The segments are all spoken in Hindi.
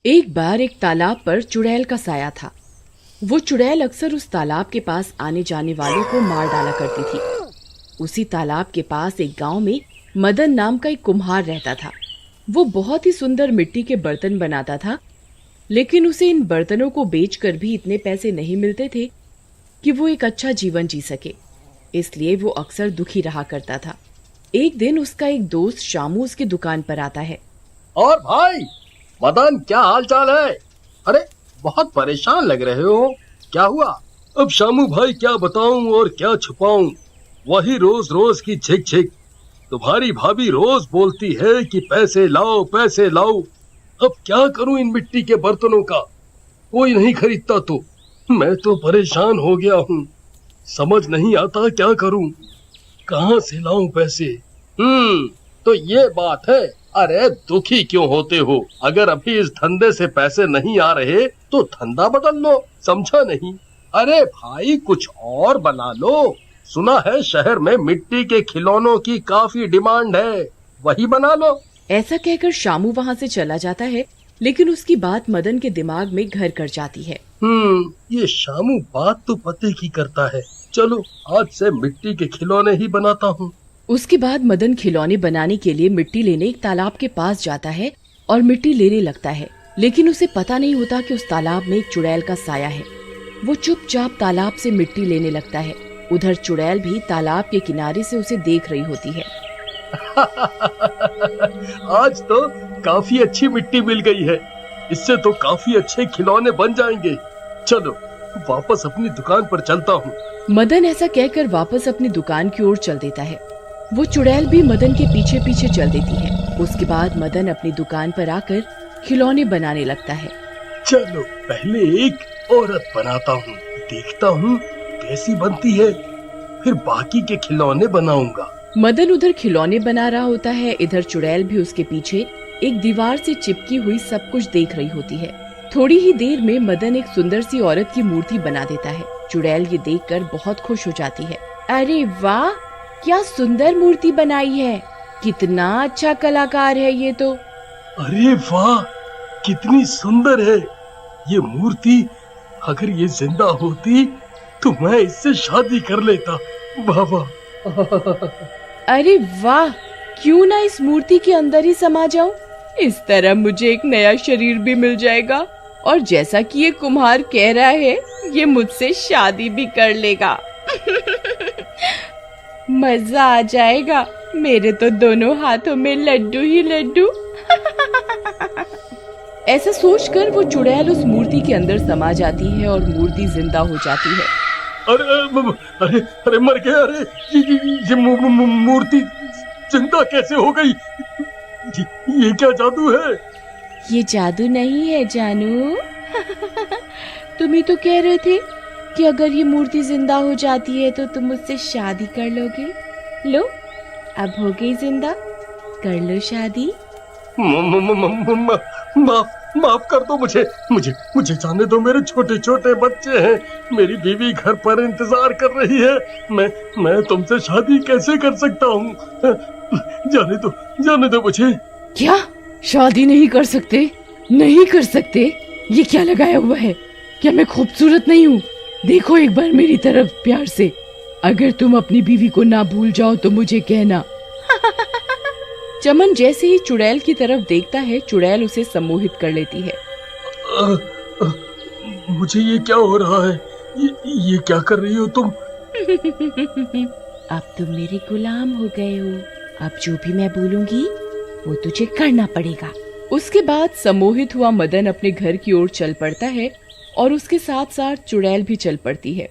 एक बार एक तालाब पर चुड़ैल का साया था। वो चुड़ैल अक्सर उस तालाब के पास आने जाने वालों को मार डाला करती थी। उसी तालाब के पास एक गांव में मदन नाम का एक कुम्हार रहता था। वो बहुत ही सुंदर मिट्टी के बर्तन बनाता था, लेकिन उसे इन बर्तनों को बेचकर भी इतने पैसे नहीं मिलते थे कि वो एक अच्छा जीवन जी सके। इसलिए वो अक्सर दुखी रहा करता था। एक दिन उसका एक दोस्त शामू उसकी दुकान पर आता है। और भाई मदन, क्या हाल चाल है? अरे बहुत परेशान लग रहे हो, क्या हुआ? अब शामू भाई क्या बताऊं और क्या छुपाऊं, वही रोज रोज की झिक झिक। तुम्हारी भाभी रोज बोलती है कि पैसे लाओ पैसे लाओ। अब क्या करूं इन मिट्टी के बर्तनों का, कोई नहीं खरीदता तो मैं तो परेशान हो गया हूँ। समझ नहीं आता क्या करूं, कहाँ से लाऊं पैसे। तो ये बात है। अरे दुखी क्यों होते हो? अगर अभी इस धंधे से पैसे नहीं आ रहे तो धंधा बदल लो, समझा नहीं? अरे भाई कुछ और बना लो। सुना है शहर में मिट्टी के खिलौनों की काफी डिमांड है, वही बना लो। ऐसा कहकर शामू वहाँ से चला जाता है, लेकिन उसकी बात मदन के दिमाग में घर कर जाती है। ये शामू बात तो पते की करता है। चलो आज से मिट्टी के खिलौने ही बनाता हूँ। उसके बाद मदन खिलौने बनाने के लिए मिट्टी लेने एक तालाब के पास जाता है और मिट्टी लेने लगता है, लेकिन उसे पता नहीं होता कि उस तालाब में एक चुड़ैल का साया है। वो चुपचाप तालाब से मिट्टी लेने लगता है। उधर चुड़ैल भी तालाब के किनारे से उसे देख रही होती है। आज तो काफी अच्छी मिट्टी मिल गई है, इससे तो काफी अच्छे खिलौने बन जाएंगे। चलो वापस अपनी दुकान पर चलता हूँ। मदन ऐसा कहकर वापस अपनी दुकान की ओर चल देता है। वो चुड़ैल भी मदन के पीछे पीछे चल देती है। उसके बाद मदन अपनी दुकान पर आकर खिलौने बनाने लगता है। चलो पहले एक औरत बनाता हूँ, देखता हूँ कैसी बनती है, फिर बाकी के खिलौने बनाऊंगा। मदन उधर खिलौने बना रहा होता है, इधर चुड़ैल भी उसके पीछे एक दीवार से चिपकी हुई सब कुछ देख रही होती है। थोड़ी ही देर में मदन एक सुंदर सी औरत की मूर्ति बना देता है। चुड़ैल ये देखकर बहुत खुश हो जाती है। अरे वाह, क्या सुंदर मूर्ति बनाई है, कितना अच्छा कलाकार है ये तो। अरे वाह, कितनी सुंदर है ये मूर्ति। अगर ये जिंदा होती तो मैं इससे शादी कर लेता। वाह वाह। अरे वाह, क्यों ना इस मूर्ति के अंदर ही समा जाऊं। इस तरह मुझे एक नया शरीर भी मिल जाएगा, और जैसा कि ये कुम्हार कह रहा है, ये मुझसे शादी भी कर लेगा। मजा आ जाएगा, मेरे तो दोनों हाथों में लड्डू ही लड्डू। ऐसा सोचकर वो चुड़ैल उस मूर्ति के अंदर समा जाती है और मूर्ति जिंदा हो जाती है। अरे अरे मर गया। अरे ये मूर्ति जिंदा कैसे हो गई? ये क्या जादू है? ये जादू नहीं है जानू। तुम ही तो कह रहे थे कि अगर ये मूर्ति जिंदा हो जाती है तो तुम मुझसे शादी कर लोगे। लो, अब हो गई जिंदा, कर लो शादी। माफ कर दो मुझे जाने दो। मेरे छोटे छोटे बच्चे हैं, मेरी बीवी घर पर इंतजार कर रही है। मैं तुमसे शादी कैसे कर सकता हूँ? जाने दो मुझे। क्या शादी नहीं कर सकते? नहीं कर सकते? ये क्या लगाया हुआ है? क्या मैं खूबसूरत नहीं हूँ? देखो एक बार मेरी तरफ प्यार से। अगर तुम अपनी बीवी को ना भूल जाओ तो मुझे कहना। चमन जैसे ही चुड़ैल की तरफ देखता है, चुड़ैल उसे सम्मोहित कर लेती है। मुझे ये क्या हो रहा है? ये क्या कर रही हो तुम? अब तुम मेरे गुलाम हो गए हो। अब जो भी मैं बोलूंगी वो तुझे करना पड़ेगा। उसके बाद सम्मोहित हुआ मदन अपने घर की ओर चल पड़ता है और उसके साथ साथ चुड़ैल भी चल पड़ती है।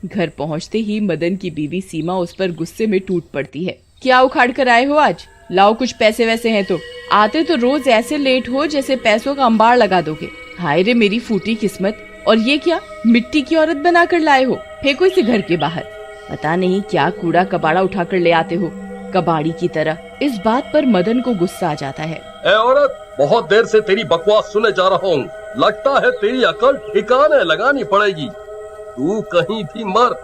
घर पहुंचते ही मदन की बीवी सीमा उस पर गुस्से में टूट पड़ती है। क्या उखाड़ कर आए हो आज? लाओ कुछ पैसे वैसे हैं तो। आते तो रोज ऐसे लेट हो जैसे पैसों का अंबार लगा दोगे। हाय रे मेरी फूटी किस्मत। और ये क्या, मिट्टी की औरत बना कर लाए हो? फेंको इसे घर के बाहर। पता नहीं क्या कूड़ा कबाड़ा उठा कर ले आते हो, कबाड़ी की तरह। इस बात पर मदन को गुस्सा आ जाता है। ए औरत, बहुत देर से तेरी बकवास सुने जा रहा हूँ। लगता है तेरी अकल ठिकाने लगानी पड़ेगी। तू कहीं भी मर,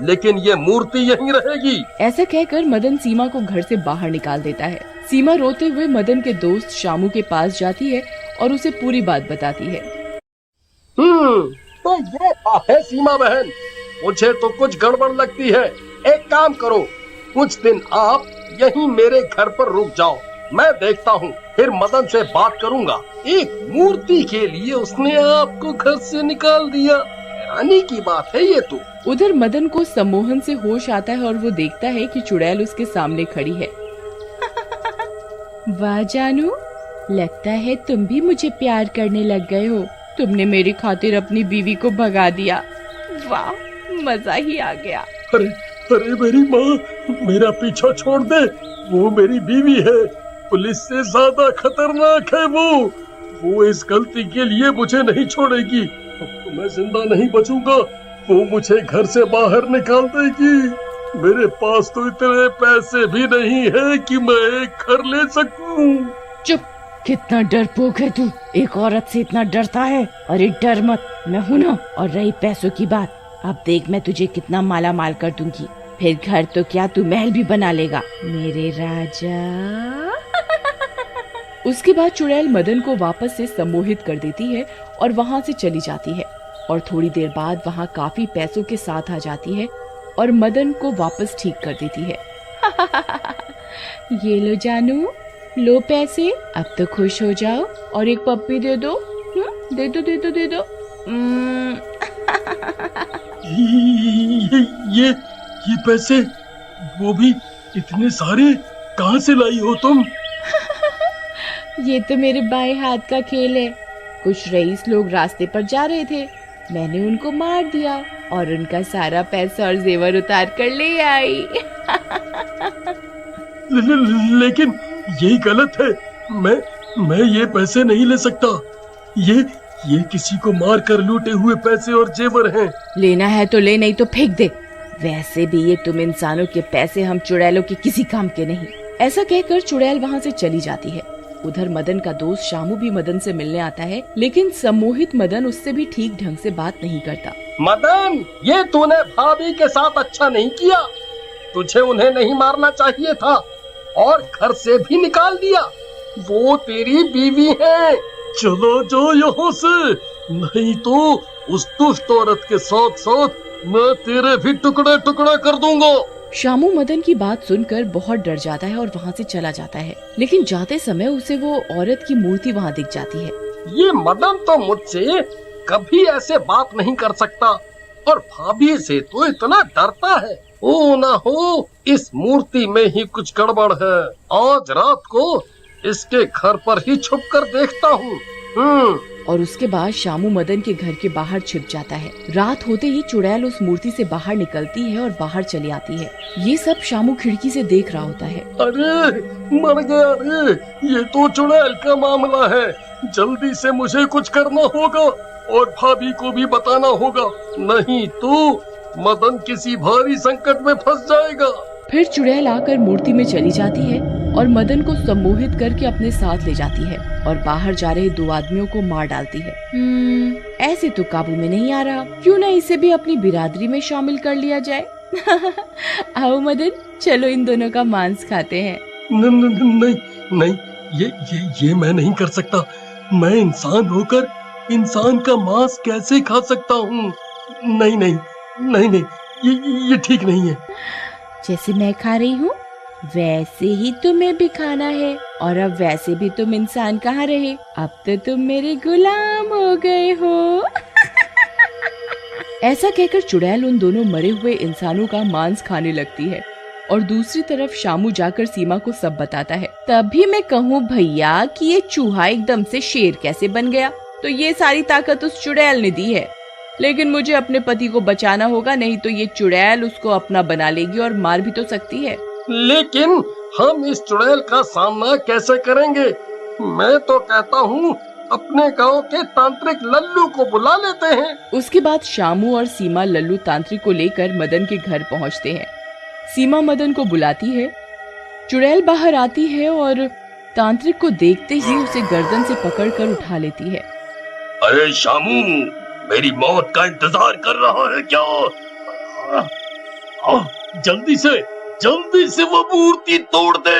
लेकिन ये मूर्ति यहीं रहेगी। ऐसा कहकर मदन सीमा को घर से बाहर निकाल देता है। सीमा रोते हुए मदन के दोस्त शामू के पास जाती है और उसे पूरी बात बताती है। तो ये बात है सीमा बहन, मुझे तो कुछ गड़बड़ लगती है। एक काम करो, कुछ दिन आप यहीं मेरे घर पर रुक जाओ, मैं देखता हूँ, फिर मदन से बात करूँगा। एक मूर्ति के लिए उसने आपको घर से निकाल दिया, हैरानी की बात है ये तो। उधर मदन को सम्मोहन से होश आता है और वो देखता है कि चुड़ैल उसके सामने खड़ी है। वाह जानू, लगता है तुम भी मुझे प्यार करने लग गए हो। तुमने मेरी खातिर अपनी बीवी को भगा दिया। वाह, मजा ही आ गया। अरे अरे मेरी माँ, मेरा पीछा छोड़ दे, वो मेरी बीवी है, पुलिस से ज्यादा खतरनाक है वो इस गलती के लिए मुझे नहीं छोड़ेगी। तो मैं जिंदा नहीं बचूंगा, वो मुझे घर से बाहर निकाल देगी। मेरे पास तो इतने पैसे भी नहीं है कि मैं एक घर ले सकूं। चुप, कितना डरपोक है तू, एक औरत से इतना डरता है। अरे डर मत, मैं हूं ना। और रही पैसों की बात, अब देख मैं तुझे कितना माला माल कर दूंगी। फिर घर तो क्या, तू महल भी बना लेगा मेरे राजा। उसके बाद चुड़ैल मदन को वापस से सम्मोहित कर देती है और वहाँ से चली जाती है। और थोड़ी देर बाद वहाँ काफी पैसों के साथ आ जाती है और मदन को वापस ठीक कर देती है। ये लो जानू, लो पैसे, अब तो खुश हो जाओ और एक पप्पी दे दो। दे दो दे दो दे दो। ये पैसे, वो भी इतने सारे, कहाँ से लाई हो तुम? ये तो मेरे बाएं हाथ का खेल है। कुछ रईस लोग रास्ते पर जा रहे थे, मैंने उनको मार दिया और उनका सारा पैसा और जेवर उतार कर ले आई। लेकिन ये गलत है, मैं ये पैसे नहीं ले सकता। ये किसी को मार कर लूटे हुए पैसे और जेवर हैं। लेना है तो ले, नहीं तो फेंक दे। वैसे भी ये तुम इंसानों के पैसे हम चुड़ैलों के किसी काम के नहीं। ऐसा कहकर चुड़ैल वहाँ से चली जाती है। उधर मदन का दोस्त शामू भी मदन से मिलने आता है, लेकिन सम्मोहित मदन उससे भी ठीक ढंग से बात नहीं करता। मदन, ये तूने भाभी के साथ अच्छा नहीं किया, तुझे उन्हें नहीं मारना चाहिए था और घर से भी निकाल दिया। वो तेरी बीवी है। चलो जाओ यहाँ से, नहीं तो उस दुष्ट औरत के साथ साथ मैं तेरे भी टुकड़े टुकड़े कर दूंगा। शामू मदन की बात सुनकर बहुत डर जाता है और वहाँ से चला जाता है, लेकिन जाते समय उसे वो औरत की मूर्ति वहाँ दिख जाती है। ये मदन तो मुझसे कभी ऐसे बात नहीं कर सकता और भाभी से तो इतना डरता है। ओ ना हो, इस मूर्ति में ही कुछ गड़बड़ है। आज रात को इसके घर पर ही छुप कर देखता हूँ। और उसके बाद शामू मदन के घर के बाहर छिप जाता है। रात होते ही चुड़ैल उस मूर्ति से बाहर निकलती है और बाहर चली आती है। ये सब शामू खिड़की से देख रहा होता है। अरे मर गया रे, ये तो चुड़ैल का मामला है। जल्दी से मुझे कुछ करना होगा और भाभी को भी बताना होगा, नहीं तो मदन किसी भारी संकट में फंस जाएगा। फिर चुड़ैल आकर मूर्ति में चली जाती है और मदन को सम्मोहित करके अपने साथ ले जाती है और बाहर जा रहे दो आदमियों को मार डालती है। ऐसे तो काबू में नहीं आ रहा, क्यों ना इसे भी अपनी बिरादरी में शामिल कर लिया जाए। आओ मदन, चलो इन दोनों का मांस खाते हैं। नहीं, ये मैं नहीं कर सकता। मैं इंसान होकर इंसान का मांस कैसे खा सकता हूँ? नहीं, ये ठीक नहीं है। जैसे मैं खा रही हूँ वैसे ही तुम्हें भी खाना है, और अब वैसे भी तुम इंसान कहाँ रहे, अब तो तुम मेरे गुलाम हो गए हो। ऐसा कहकर चुड़ैल उन दोनों मरे हुए इंसानों का मांस खाने लगती है और दूसरी तरफ शामू जाकर सीमा को सब बताता है। तभी मैं कहूँ भैया कि ये चूहा एकदम से शेर कैसे बन गया, तो ये सारी ताकत उस चुड़ैल ने दी है। लेकिन मुझे अपने पति को बचाना होगा, नहीं तो ये चुड़ैल उसको अपना बना लेगी और मार भी तो सकती है। लेकिन हम इस चुड़ैल का सामना कैसे करेंगे? मैं तो कहता हूँ अपने गांव के तांत्रिक लल्लू को बुला लेते हैं। उसके बाद शामू और सीमा लल्लू तांत्रिक को लेकर मदन के घर पहुँचते हैं। सीमा मदन को बुलाती है, चुड़ैल बाहर आती है और तांत्रिक को देखते ही उसे गर्दन से पकड़कर उठा लेती है। अरे शामू, मेरी मौत का इंतजार कर रहा है क्या? जल्दी से वो मूर्ति तोड़ दे।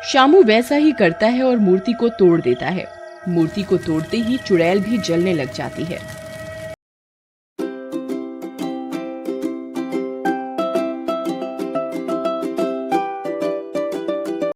शामू वैसा ही करता है और मूर्ति को तोड़ देता है। मूर्ति को तोड़ते ही चुड़ैल भी जलने लग जाती है